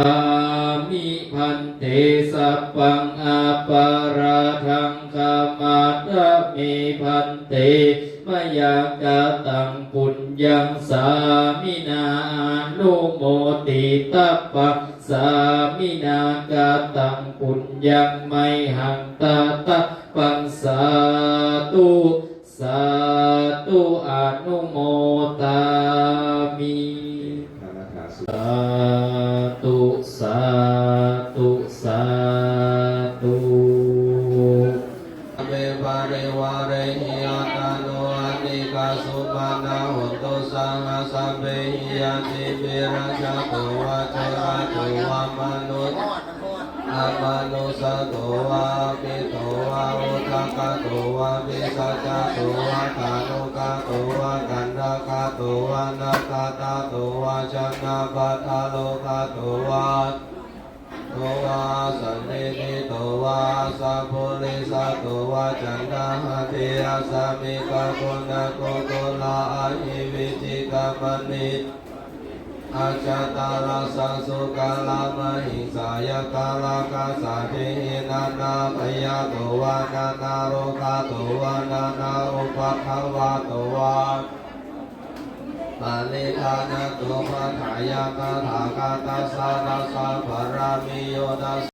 อามิพันเตสัพพังอาปาราทังคามาตะมิพันเตมยากาตังปุญญังสามินานุโมติตัปปะสามินากาตังปุญญังไมหังตาตะปังสาธุสาธุอนุโมตามิสาธุสาธุสาธุเบวาเรวาเรหิยตาโนอานิกาสุปานาหุตุสังอาสัพเพหิยติเปราชาโตวาจราโตวามนุษย์อามานุสโตวาปิโตวาอุทกะโตวาปิสัจจโตวาคาโนกะโตวากันดาคาโตวานาคาตาโตวาชนะปัทาโลกะโตวาโตวาสันนิธิโตวาสัพพุริสัตโตวาจันทหะเทระสามิกาโกนะโกโกลาอาหิวิจิกามณิอาจาตาราสังสุกาลามหิงสายกาลากาสาเทหินานาพยาโตวานานาโรคาโตวานานาอุปะภาวะโตวาปานิธานะโตภะทายากาถากาตาสานาสาภรามิโยนัส